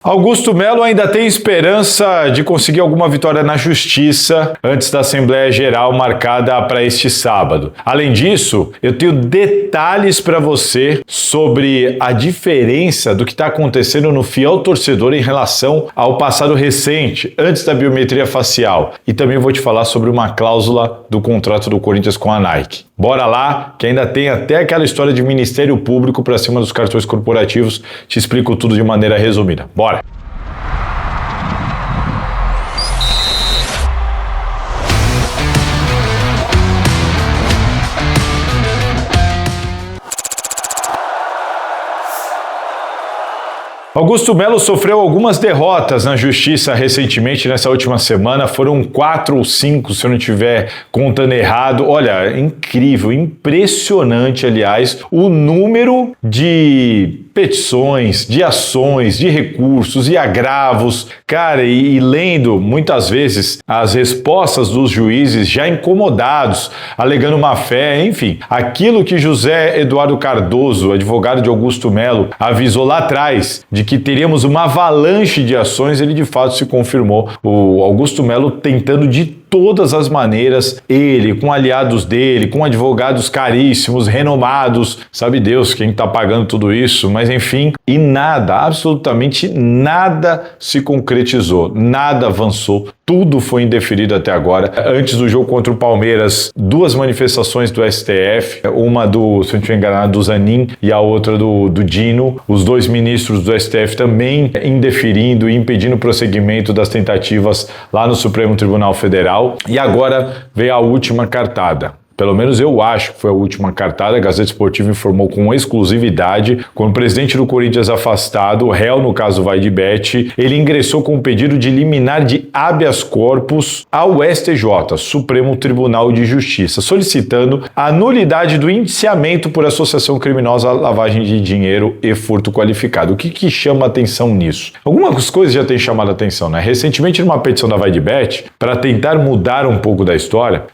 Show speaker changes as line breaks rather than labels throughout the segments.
Augusto Melo ainda tem esperança de conseguir alguma vitória na Justiça antes da Assembleia Geral marcada para este sábado. Além disso, eu tenho detalhes para você sobre a diferença do que está acontecendo no fiel torcedor em relação ao passado recente, antes da biometria facial. E também vou te falar sobre uma cláusula do contrato do Corinthians com a Nike. Bora lá, que ainda tem até aquela história de Ministério Público para cima dos cartões corporativos. Te explico tudo de maneira resumida. Bora! Augusto Melo sofreu algumas derrotas na Justiça recentemente, nessa última semana. Foram 4 ou 5, se eu não estiver contando errado. Olha, incrível, impressionante, aliás, o número de petições, de ações, de recursos e agravos. Cara, e lendo muitas vezes as respostas dos juízes já incomodados, alegando má fé, enfim. Aquilo que José Eduardo Cardoso, advogado de Augusto Melo, avisou lá atrás de que teríamos uma avalanche de ações, ele de fato se confirmou. O Augusto Melo tentando de todas as maneiras, ele, com aliados dele, com advogados caríssimos, renomados, sabe Deus quem está pagando tudo isso, mas enfim, e nada, absolutamente nada se concretizou, nada avançou, tudo foi indeferido até agora. Antes do jogo contra o Palmeiras, 2 manifestações do STF, uma do, se eu não estiver enganado, do Zanin e a outra do Dino, os 2 ministros do STF também indeferindo e impedindo o prosseguimento das tentativas lá no Supremo Tribunal Federal. E agora veio a última cartada. Pelo menos eu acho que foi a última cartada. A Gazeta Esportiva informou com exclusividade, quando o presidente do Corinthians afastado, o réu no caso Vaidebet, ele ingressou com um pedido de liminar de habeas corpus ao STJ, Supremo Tribunal de Justiça, solicitando a nulidade do indiciamento por associação criminosa, lavagem de dinheiro e furto qualificado. O que chama atenção nisso? Algumas coisas já têm chamado atenção, né? Recentemente, numa petição da Vaidebet, para tentar mudar um pouco da história,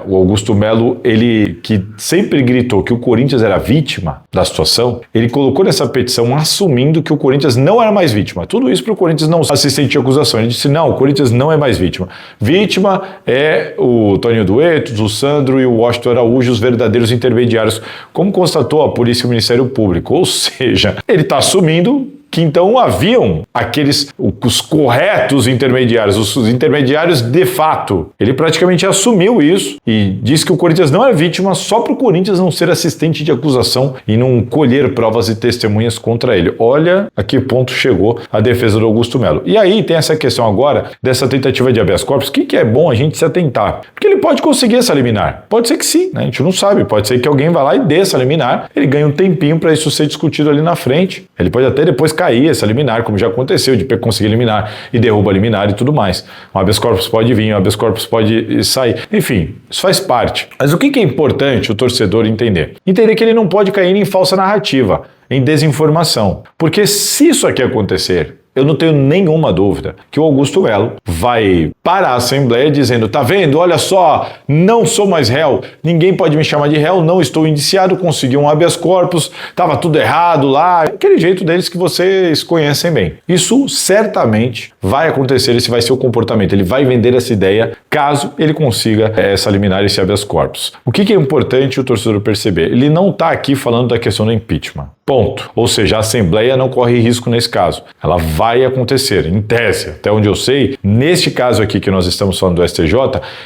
o Augusto Melo, ele que sempre gritou que o Corinthians era vítima da situação, ele colocou nessa petição assumindo que o Corinthians não era mais vítima. Tudo isso para o Corinthians não se sentir acusação. Ele disse, não, o Corinthians não é mais vítima. Vítima é o Toninho Duetos, o Sandro e o Washington Araújo, os verdadeiros intermediários, como constatou a polícia e o Ministério Público. Ou seja, ele está assumindo que então haviam os corretos intermediários, os intermediários de fato. Ele praticamente assumiu isso e disse que o Corinthians não é vítima só para o Corinthians não ser assistente de acusação e não colher provas e testemunhas contra ele. Olha a que ponto chegou a defesa do Augusto Melo. E aí tem essa questão agora dessa tentativa de habeas corpus, que é bom a gente se atentar. Porque ele pode conseguir essa liminar. Pode ser que sim, né? A gente não sabe. Pode ser que alguém vá lá e dê essa liminar. Ele ganha um tempinho para isso ser discutido ali na frente. Ele pode até depois cair essa liminar, como já aconteceu, de conseguir liminar e derruba a liminar e tudo mais. Um habeas corpus pode vir, um habeas corpus pode sair. Enfim, isso faz parte. Mas o que é importante o torcedor entender? Entender que ele não pode cair em falsa narrativa, em desinformação. Porque se isso aqui acontecer, eu não tenho nenhuma dúvida que o Augusto Melo vai para a Assembleia dizendo, tá vendo, olha só, não sou mais réu, ninguém pode me chamar de réu, não estou indiciado, consegui um habeas corpus, estava tudo errado lá, aquele jeito deles que vocês conhecem bem. Isso certamente vai acontecer, esse vai ser o comportamento, ele vai vender essa ideia caso ele consiga essa liminar, esse habeas corpus. O que é importante o torcedor perceber? Ele não está aqui falando da questão do impeachment. Ponto. Ou seja, a Assembleia não corre risco nesse caso. Ela vai acontecer, em tese, até onde eu sei, neste caso aqui que nós estamos falando do STJ,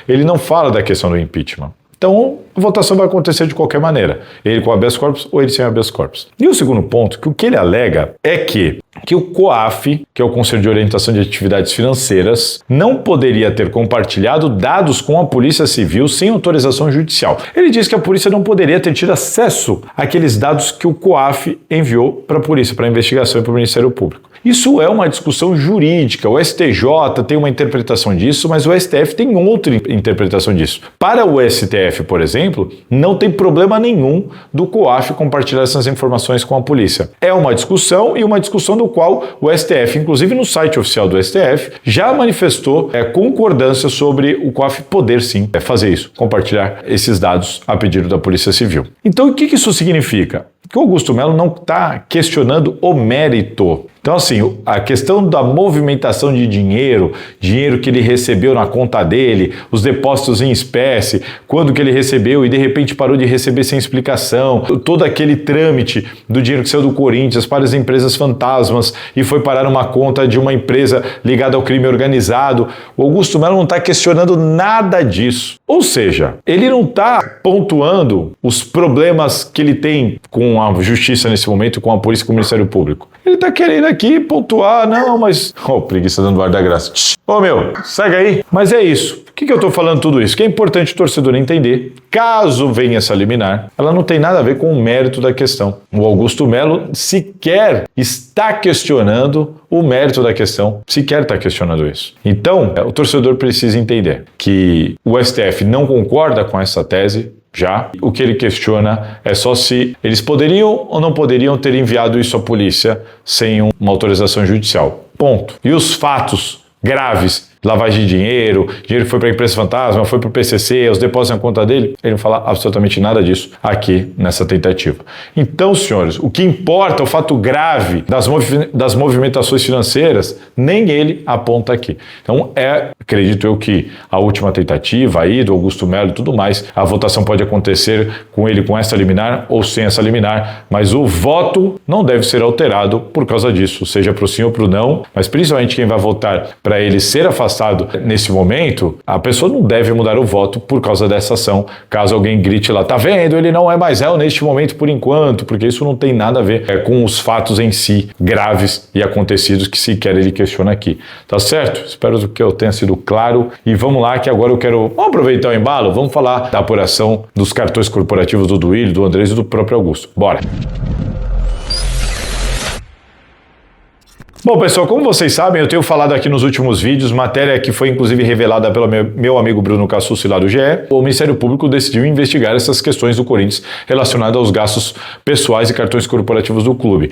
ele não fala da questão do impeachment. Então, a votação vai acontecer de qualquer maneira. Ele com habeas corpus ou ele sem habeas corpus. E o segundo ponto, que o que ele alega é que o COAF, que é o Conselho de Orientação de Atividades Financeiras, não poderia ter compartilhado dados com a Polícia Civil sem autorização judicial. Ele diz que a polícia não poderia ter tido acesso àqueles dados que o COAF enviou para a polícia, para a investigação e para o Ministério Público. Isso é uma discussão jurídica. O STJ tem uma interpretação disso, mas o STF tem outra interpretação disso. Para o STF, por exemplo, não tem problema nenhum do COAF compartilhar essas informações com a polícia. É uma discussão e uma discussão do qual o STF, inclusive no site oficial do STF, já manifestou concordância sobre o COAF poder sim fazer isso, compartilhar esses dados a pedido da Polícia Civil. Então o que isso significa? Que o Augusto Melo não está questionando o mérito Então, assim, a questão da movimentação de dinheiro que ele recebeu na conta dele, os depósitos em espécie, quando que ele recebeu e de repente parou de receber sem explicação, todo aquele trâmite do dinheiro que saiu do Corinthians para as empresas fantasmas e foi parar numa conta de uma empresa ligada ao crime organizado. O Augusto Melo não está questionando nada disso. Ou seja, ele não está pontuando os problemas que ele tem com a justiça nesse momento, com a polícia e com o Ministério Público. Ele está querendo aqui pontuar, não, mas... preguiça dando ar da graça. Meu, segue aí. Mas é isso. Por que eu estou falando tudo isso? Que é importante o torcedor entender, caso venha essa liminar, ela não tem nada a ver com o mérito da questão. O Augusto Melo sequer está questionando o mérito da questão, sequer está questionando isso. Então, o torcedor precisa entender que o STF não concorda com essa tese, já. O que ele questiona é só se eles poderiam ou não poderiam ter enviado isso à polícia sem uma autorização judicial. Ponto. E os fatos graves, lavagem de dinheiro que foi para a empresa fantasma, foi para o PCC, os depósitos na conta dele, ele não fala absolutamente nada disso aqui nessa tentativa. Então, senhores, o que importa, o fato grave das movimentações financeiras, nem ele aponta aqui. Então, acredito eu que a última tentativa aí do Augusto Melo e tudo mais, a votação pode acontecer com ele com essa liminar ou sem essa liminar, mas o voto não deve ser alterado por causa disso, seja para o sim ou para o não, mas principalmente quem vai votar para ele ser afastado nesse momento, a pessoa não deve mudar o voto por causa dessa ação, caso alguém grite lá, tá vendo, ele não é mais réu neste momento por enquanto, porque isso não tem nada a ver com os fatos em si, graves e acontecidos que sequer ele questiona aqui. Tá certo? Espero que eu tenha sido claro e vamos lá que agora vamos aproveitar o embalo, vamos falar da apuração dos cartões corporativos do Duílio, do Andrés e do próprio Augusto. Bora! Bom, pessoal, como vocês sabem, eu tenho falado aqui nos últimos vídeos, matéria que foi inclusive revelada pelo meu amigo Bruno Cassucci lá do GE, o Ministério Público decidiu investigar essas questões do Corinthians relacionadas aos gastos pessoais e cartões corporativos do clube.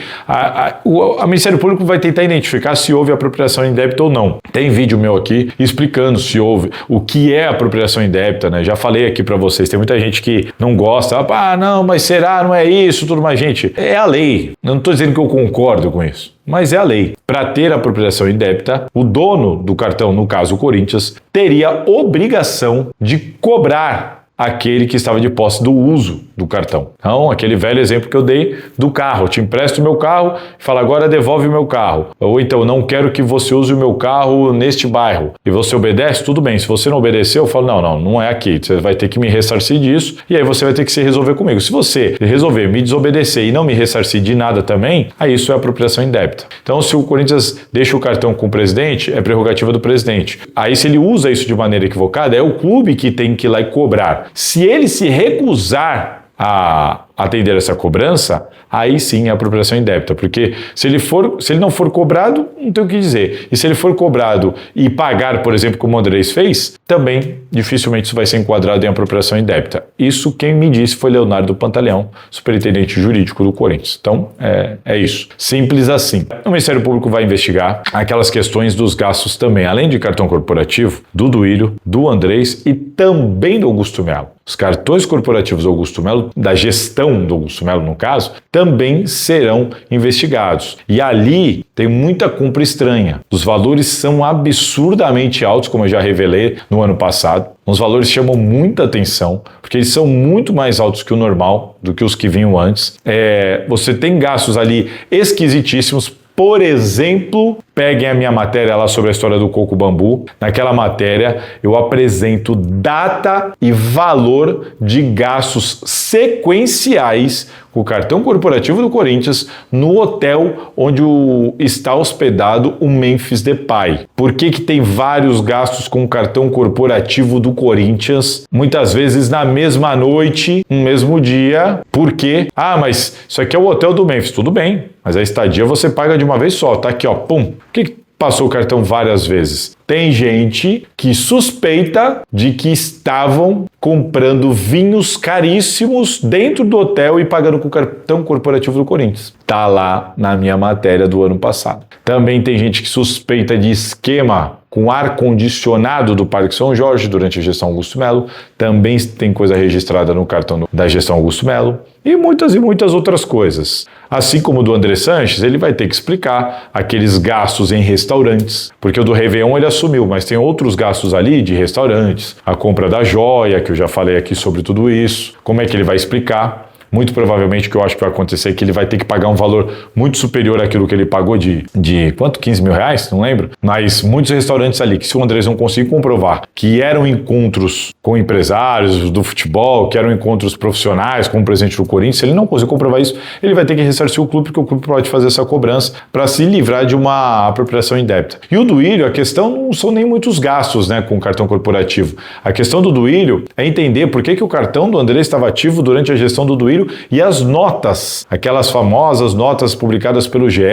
O Ministério Público vai tentar identificar se houve apropriação indébita ou não. Tem vídeo meu aqui explicando se houve, o que é apropriação indébita, né? Já falei aqui para vocês, tem muita gente que não gosta, não, mas será, não é isso, tudo mais. Gente, é a lei, eu não estou dizendo que eu concordo com isso. Mas é a lei. Para ter apropriação indébita, o dono do cartão, no caso o Corinthians, teria obrigação de cobrar aquele que estava de posse do uso do cartão. Então, aquele velho exemplo que eu dei do carro. Eu te empresto o meu carro e fala, agora devolve o meu carro. Ou então, não quero que você use o meu carro neste bairro. E você obedece? Tudo bem. Se você não obedeceu, eu falo, não é aqui. Você vai ter que me ressarcir disso e aí você vai ter que se resolver comigo. Se você resolver me desobedecer e não me ressarcir de nada também, aí isso é apropriação indébita. Então, se o Corinthians deixa o cartão com o presidente, é prerrogativa do presidente. Aí, se ele usa isso de maneira equivocada, é o clube que tem que ir lá e cobrar. Se ele se recusar a atender essa cobrança, aí sim é apropriação indébita, porque se ele não for cobrado, não tem o que dizer. E se ele for cobrado e pagar, por exemplo, como o Andrés fez, também dificilmente isso vai ser enquadrado em apropriação indébita. Isso quem me disse foi Leonardo Pantaleão, superintendente jurídico do Corinthians. Então, é isso. Simples assim. O Ministério Público vai investigar aquelas questões dos gastos também, além de cartão corporativo, do Duílio, do Andrés e também do Augusto Melo. Os cartões corporativos do Augusto Melo, da gestão do Augusto Melo, no caso, também serão investigados. E ali tem muita compra estranha. Os valores são absurdamente altos, como eu já revelei no ano passado. Os valores chamam muita atenção, porque eles são muito mais altos que o normal, do que os que vinham antes. Você tem gastos ali esquisitíssimos. Por exemplo, peguem a minha matéria lá sobre a história do coco bambu. Naquela matéria eu apresento data e valor de gastos sequenciais com o cartão corporativo do Corinthians no hotel onde está hospedado o Memphis Depay. Por que tem vários gastos com o cartão corporativo do Corinthians, muitas vezes na mesma noite, no mesmo dia? Por quê? Mas isso aqui é o hotel do Memphis. Tudo bem, mas a estadia você paga de uma vez só. Tá aqui, ó, pum. Por que passou o cartão várias vezes? Tem gente que suspeita de que estavam comprando vinhos caríssimos dentro do hotel e pagando com o cartão corporativo do Corinthians. Tá lá na minha matéria do ano passado. Também tem gente que suspeita de esquema com ar-condicionado do Parque São Jorge durante a gestão Augusto Melo, também tem coisa registrada no cartão da gestão Augusto Melo, e muitas outras coisas. Assim como o do André Sanches, ele vai ter que explicar aqueles gastos em restaurantes, porque o do Réveillon ele assumiu, mas tem outros gastos ali de restaurantes, a compra da joia, que eu já falei aqui sobre tudo isso, como é que ele vai explicar? Muito provavelmente o que eu acho que vai acontecer é que ele vai ter que pagar um valor muito superior àquilo que ele pagou de quanto? 15 mil reais? Não lembro. Mas muitos restaurantes ali, que se o Andrés não conseguir comprovar que eram encontros com empresários do futebol, que eram encontros profissionais com o presidente do Corinthians, se ele não conseguir comprovar isso, ele vai ter que ressarcir o clube, porque o clube pode fazer essa cobrança para se livrar de uma apropriação indébita. E o Duílio, a questão não são nem muitos gastos, né, com o cartão corporativo. A questão do Duílio é entender por que o cartão do Andrés estava ativo durante a gestão do Duílio e as notas, aquelas famosas notas publicadas pelo GE,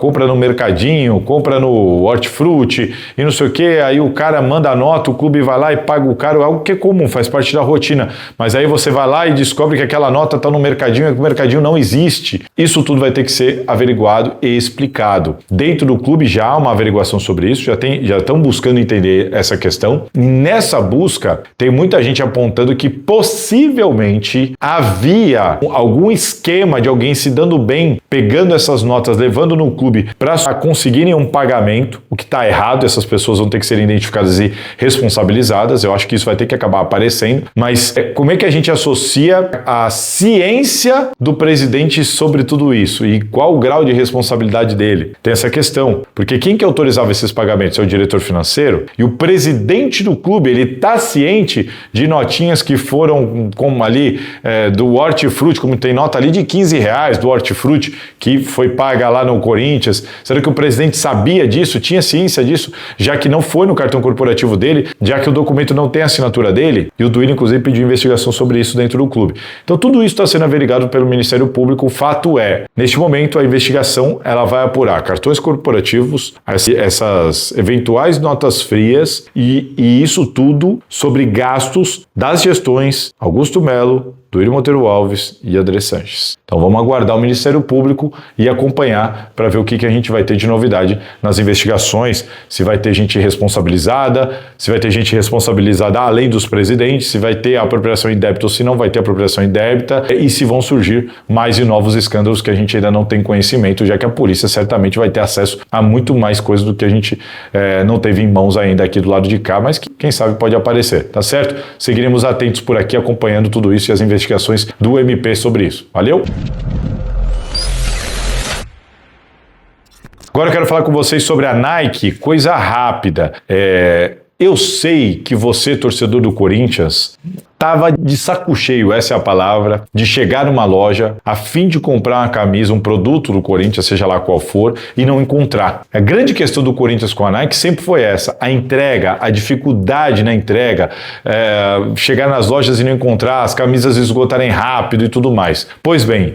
compra no Mercadinho, compra no Hortifruti e não sei o que, aí o cara manda a nota, o clube vai lá e paga o cara, algo que é comum, faz parte da rotina, mas aí você vai lá e descobre que aquela nota está no Mercadinho e que o Mercadinho não existe. Isso tudo vai ter que ser averiguado e explicado. Dentro do clube já há uma averiguação sobre isso, já estão buscando entender essa questão. Nessa busca, tem muita gente apontando que possivelmente havia algum esquema de alguém se dando bem, pegando essas notas, levando no clube para conseguirem um pagamento, o que está errado, essas pessoas vão ter que ser identificadas e responsabilizadas, eu acho que isso vai ter que acabar aparecendo, mas como é que a gente associa a ciência do presidente sobre tudo isso e qual o grau de responsabilidade dele? Tem essa questão, porque quem que autorizava esses pagamentos é o diretor financeiro e o presidente do clube, ele está ciente de notinhas que foram como ali do Hortifruti, como tem nota ali de 15 reais do Hortifruti, que foi paga lá no Corinthians. Será que o presidente sabia disso, tinha ciência disso, já que não foi no cartão corporativo dele, já que o documento não tem a assinatura dele? E o Duílio, inclusive, pediu investigação sobre isso dentro do clube. Então, tudo isso está sendo averiguado pelo Ministério Público. O fato é, neste momento, a investigação ela vai apurar cartões corporativos, essas eventuais notas frias e isso tudo sobre gastos das gestões Augusto Melo, Duílio Monteiro Alves e André Sanches. Então vamos aguardar o Ministério Público e acompanhar para ver o que a gente vai ter de novidade nas investigações, se vai ter gente responsabilizada, se vai ter gente responsabilizada além dos presidentes, se vai ter apropriação indébita ou se não vai ter apropriação indébita e se vão surgir mais e novos escândalos que a gente ainda não tem conhecimento, já que a polícia certamente vai ter acesso a muito mais coisas do que a gente não teve em mãos ainda aqui do lado de cá, mas que quem sabe pode aparecer, tá certo? Seguiremos atentos por aqui acompanhando tudo isso e as investigações do MP sobre isso. Valeu? Agora eu quero falar com vocês sobre a Nike, coisa rápida. Eu sei que você, torcedor do Corinthians, estava de saco cheio, essa é a palavra, de chegar numa loja a fim de comprar uma camisa, um produto do Corinthians, seja lá qual for, e não encontrar. A grande questão do Corinthians com a Nike sempre foi essa, a entrega, a dificuldade na entrega, chegar nas lojas e não encontrar, as camisas esgotarem rápido e tudo mais. Pois bem,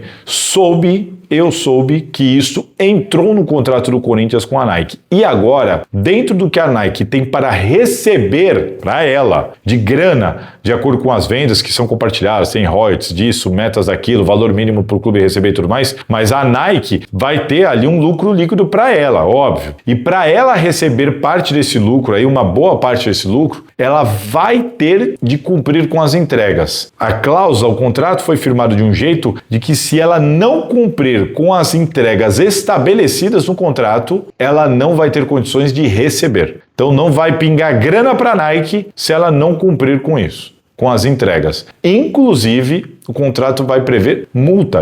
eu soube que isso entrou no contrato do Corinthians com a Nike. E agora, dentro do que a Nike tem para receber para ela de grana, de acordo com as vendas que são compartilhadas, tem royalties disso, metas daquilo, valor mínimo para o clube receber e tudo mais, mas a Nike vai ter ali um lucro líquido para ela, óbvio. E para ela receber parte desse lucro, aí uma boa parte desse lucro, ela vai ter de cumprir com as entregas. A cláusula, o contrato foi firmado de um jeito de que se ela não cumprir com as entregas estabelecidas no contrato, ela não vai ter condições de receber. Então não vai pingar grana para a Nike se ela não cumprir com isso, com as entregas. Inclusive, o contrato vai prever multa,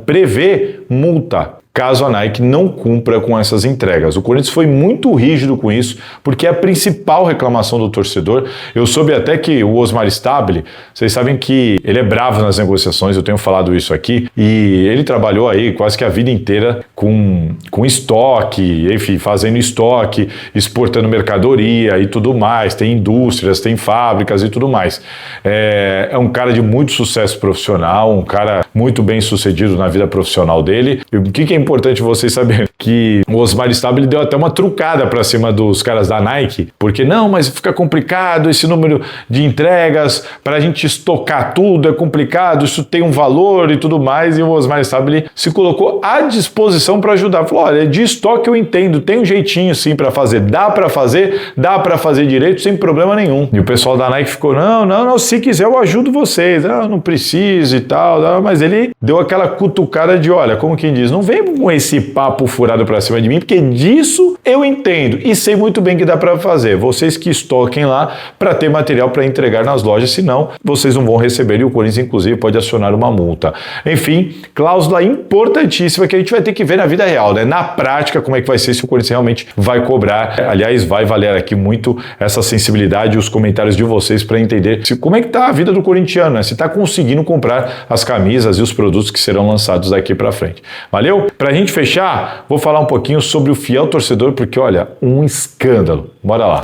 prevê multa caso a Nike não cumpra com essas entregas. O Corinthians foi muito rígido com isso, porque é a principal reclamação do torcedor. Eu soube até que o Osmar Stabile, vocês sabem que ele é bravo nas negociações, eu tenho falado isso aqui, e ele trabalhou aí quase que a vida inteira com estoque, enfim, fazendo estoque, exportando mercadoria e tudo mais, tem indústrias, tem fábricas e tudo mais. É um cara de muito sucesso profissional, um cara muito bem sucedido na vida profissional dele. E o que é importante vocês saberem que o Osmar Stabile deu até uma trucada para cima dos caras da Nike, porque não, mas fica complicado esse número de entregas, para a gente estocar tudo é complicado, isso tem um valor e tudo mais, e o Osmar Stabile se colocou à disposição para ajudar. Falou, olha, de estoque eu entendo, tem um jeitinho sim para fazer, dá para fazer direito sem problema nenhum. E o pessoal da Nike ficou, não, se quiser eu ajudo vocês, não precisa e tal, mas ele deu aquela cutucada de, olha, como quem diz, não vem com esse papo furado para cima de mim, porque disso eu entendo e sei muito bem que dá para fazer. Vocês que estoquem lá para ter material para entregar nas lojas, senão vocês não vão receber e o Corinthians inclusive pode acionar uma multa. Enfim, cláusula importantíssima que a gente vai ter que ver na vida real, né? Na prática, como é que vai ser, se o Corinthians realmente vai cobrar. Aliás, vai valer aqui muito essa sensibilidade e os comentários de vocês para entender como é que tá a vida do corintiano, né? Se tá conseguindo comprar as camisas e os produtos que serão lançados daqui para frente. Valeu? Pra gente fechar, vou falar um pouquinho sobre o fiel torcedor, porque olha, um escândalo. Bora lá.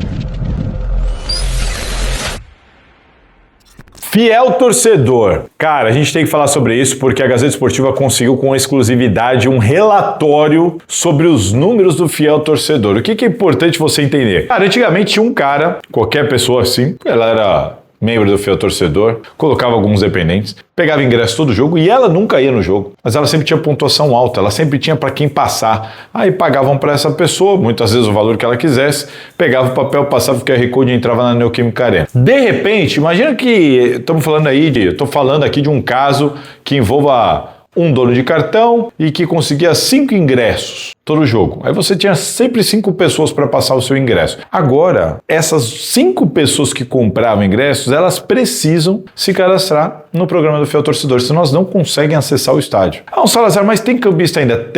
Fiel torcedor. Cara, a gente tem que falar sobre isso porque a Gazeta Esportiva conseguiu com exclusividade um relatório sobre os números do fiel torcedor. O que é importante você entender? Cara, antigamente tinha um cara, qualquer pessoa assim, ela era membro do fiel torcedor, colocava alguns dependentes, pegava ingresso todo jogo e ela nunca ia no jogo, mas ela sempre tinha pontuação alta, ela sempre tinha para quem passar. Aí pagavam para essa pessoa, muitas vezes o valor que ela quisesse, pegava o papel, passava o QR Code e entrava na Neoquímica Arena. De repente, imagina que eu tô falando aqui de um caso que envolva um dono de cartão e que conseguia 5 ingressos todo jogo. Aí você tinha sempre 5 pessoas para passar o seu ingresso. Agora, essas 5 pessoas que compravam ingressos, elas precisam se cadastrar no programa do Fiel Torcedor, senão elas não conseguem acessar o estádio. Salazar, mas tem cambista ainda?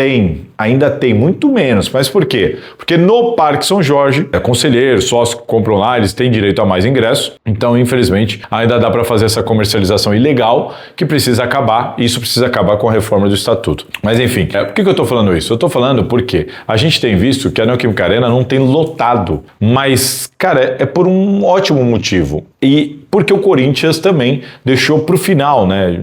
Ainda tem, muito menos. Mas por quê? Porque no Parque São Jorge, conselheiro, sócio que compram lá, eles têm direito a mais ingressos. Então, infelizmente, ainda dá para fazer essa comercialização ilegal que precisa acabar, e isso precisa acabar com a reforma do estatuto. Mas enfim, por que eu tô falando isso? Eu tô falando porque a gente tem visto que a Neoquímica Arena não tem lotado, mas, cara, é por um ótimo motivo. E porque o Corinthians também deixou pro final, né?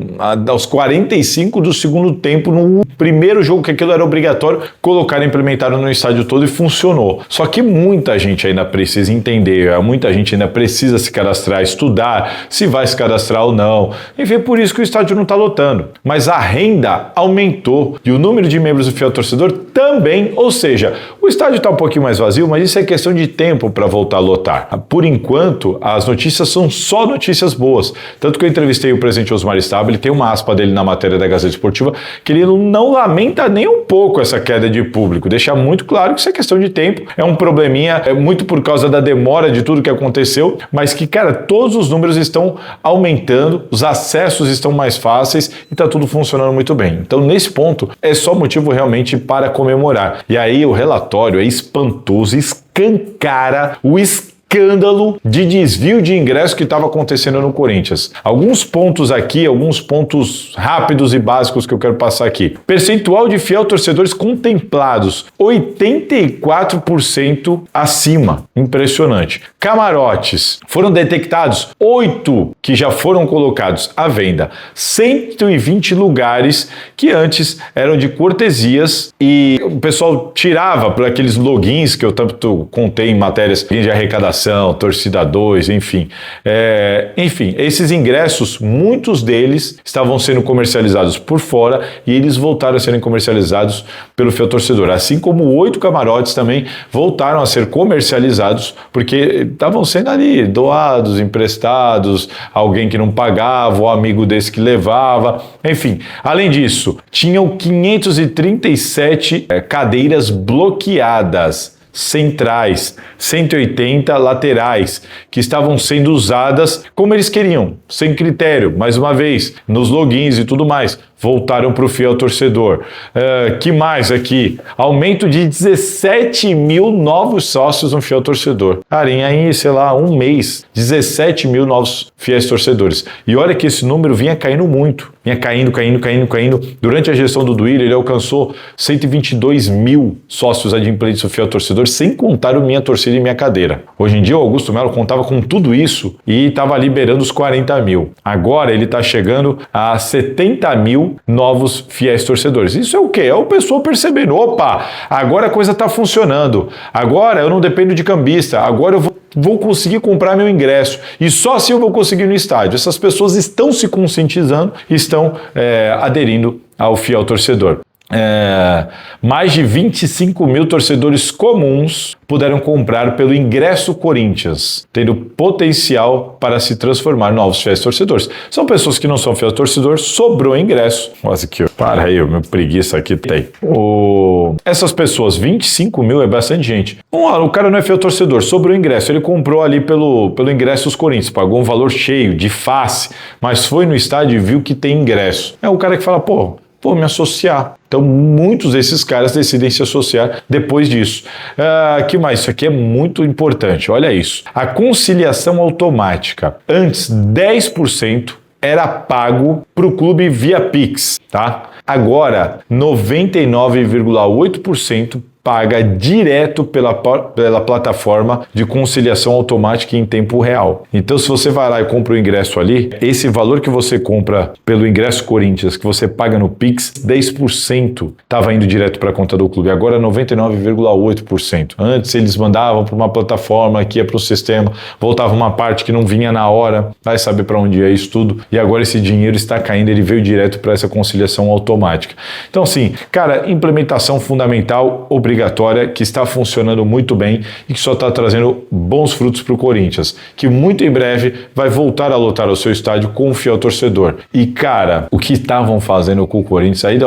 Aos 45 do segundo tempo, no primeiro jogo que aquilo era obrigatório, colocaram e implementaram no estádio todo e funcionou. Só que muita gente ainda precisa entender, muita gente ainda precisa se cadastrar, estudar se vai se cadastrar ou não. Enfim, por isso que o estádio não está lotando. Mas a renda aumentou e o número de membros do fiel torcedor também, ou seja, o estádio está um pouquinho mais vazio, mas isso é questão de tempo para voltar a lotar. Por enquanto, as notícias são só notícias boas. Tanto que eu entrevistei o presidente Osmar Stabile, tem uma aspa dele na matéria da Gazeta Esportiva, que ele não lamenta nem um pouco essa queda de público. Deixa muito claro que isso é questão de tempo, é um probleminha, é muito por causa da demora de tudo que aconteceu, mas que, cara, todos os números estão aumentando, os acessos estão mais fáceis e está tudo funcionando muito bem. Então, nesse ponto, é só motivo realmente para comemorar. E aí o relatório é espantoso, escancara o escândalo de desvio de ingresso que estava acontecendo no Corinthians. Alguns pontos aqui, alguns pontos rápidos e básicos que eu quero passar aqui. Percentual de fiel torcedores contemplados, 84% acima. Impressionante. Camarotes, foram detectados 8 que já foram colocados à venda. 120 lugares que antes eram de cortesias e o pessoal tirava por aqueles logins que eu tanto contei em matérias de arrecadação, torcida 2, enfim. Enfim, esses ingressos, muitos deles estavam sendo comercializados por fora e eles voltaram a serem comercializados pelo fiel torcedor. Assim como 8 camarotes também voltaram a ser comercializados porque estavam sendo ali doados, emprestados, alguém que não pagava, o amigo desse que levava. Enfim, além disso, tinham 537 cadeiras bloqueadas centrais, 180 laterais, que estavam sendo usadas como eles queriam, sem critério, mais uma vez, nos logins e tudo mais. Voltaram para o fiel torcedor. Que mais aqui? Aumento de 17 mil novos sócios no fiel torcedor. Cara, em aí, sei lá, um mês, 17 mil novos fiéis torcedores. E olha que esse número vinha caindo muito. Vinha caindo. Durante a gestão do Duílio, ele alcançou 122 mil sócios adimplentes do fiel torcedor, sem contar o Minha Torcida e Minha Cadeira. Hoje em dia, o Augusto Melo contava com tudo isso e estava liberando os 40 mil. Agora, ele está chegando a 70 mil mil novos fiéis torcedores. Isso é o quê? É o pessoal percebendo, opa, agora a coisa está funcionando, agora eu não dependo de cambista, agora eu vou conseguir comprar meu ingresso e só assim eu vou conseguir ir no estádio. Essas pessoas estão se conscientizando e estão aderindo ao fiel torcedor. Mais de 25 mil torcedores comuns puderam comprar pelo Ingresso Corinthians, tendo potencial para se transformar em novos fiéis torcedores. São pessoas que não são fiéis torcedores, sobrou ingresso. Nossa, aqui, para aí, meu preguiça aqui tem. Essas pessoas, 25 mil é bastante gente. O cara não é fiel torcedor, sobrou ingresso. Ele comprou ali pelo Ingressos Corinthians, pagou um valor cheio, de face, mas foi no estádio e viu que tem ingresso. É o cara que fala, vou me associar. Então, muitos desses caras decidem se associar depois disso. Que mais? Isso aqui é muito importante. Olha isso. A conciliação automática. Antes, 10% era pago para o clube via Pix, tá? Agora, 99,8% paga direto pela plataforma de conciliação automática em tempo real. Então, se você vai lá e compra o ingresso ali, esse valor que você compra pelo Ingresso Corinthians, que você paga no Pix, 10% estava indo direto para a conta do clube. Agora, 99,8%. Antes, eles mandavam para uma plataforma que ia para o sistema, voltava uma parte que não vinha na hora, vai saber para onde é isso tudo. E agora esse dinheiro está caindo, ele veio direto para essa conciliação automática. Então, assim, cara, implementação fundamental, obrigatória, que está funcionando muito bem e que só está trazendo bons frutos para o Corinthians, que muito em breve vai voltar a lotar o seu estádio com o fiel torcedor. E, cara, o que estavam fazendo com o Corinthians aí,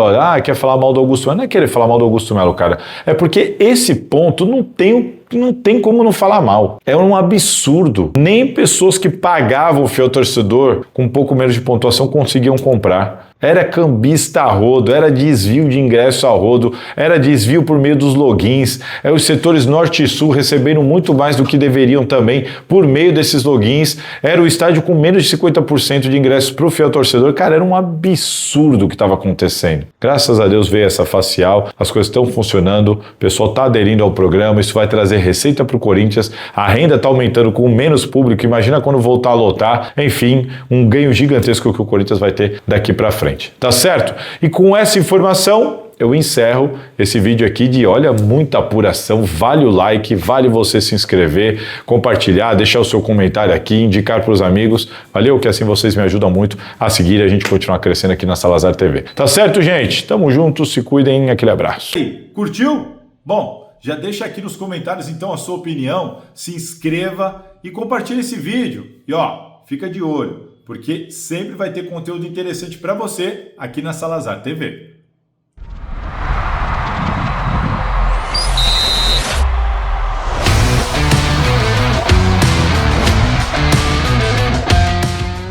quer falar mal do Augusto Melo? Não é querer falar mal do Augusto Melo, cara. É porque esse ponto não tem como não falar mal. É um absurdo. Nem pessoas que pagavam o fiel torcedor com um pouco menos de pontuação conseguiam comprar. Era cambista a rodo, era desvio de ingresso a rodo, era desvio por meio dos logins. Os setores norte e sul recebendo muito mais do que deveriam também por meio desses logins. Era o estádio com menos de 50% de ingressos para o fiel torcedor. Cara, era um absurdo o que estava acontecendo. Graças a Deus veio essa facial, as coisas estão funcionando, o pessoal está aderindo ao programa, isso vai trazer receita para o Corinthians, a renda está aumentando com menos público, imagina quando voltar a lotar, enfim, um ganho gigantesco que o Corinthians vai ter daqui para frente. Tá certo? E com essa informação, eu encerro esse vídeo aqui de, muita apuração, vale o like, vale você se inscrever, compartilhar, deixar o seu comentário aqui, indicar para os amigos, valeu? Que assim vocês me ajudam muito a seguir e a gente continuar crescendo aqui na Salazar TV. Tá certo, gente? Tamo junto, se cuidem, aquele abraço.
Curtiu? Bom, já deixa aqui nos comentários então a sua opinião, se inscreva e compartilhe esse vídeo. E fica de olho, porque sempre vai ter conteúdo interessante para você aqui na Salazar TV.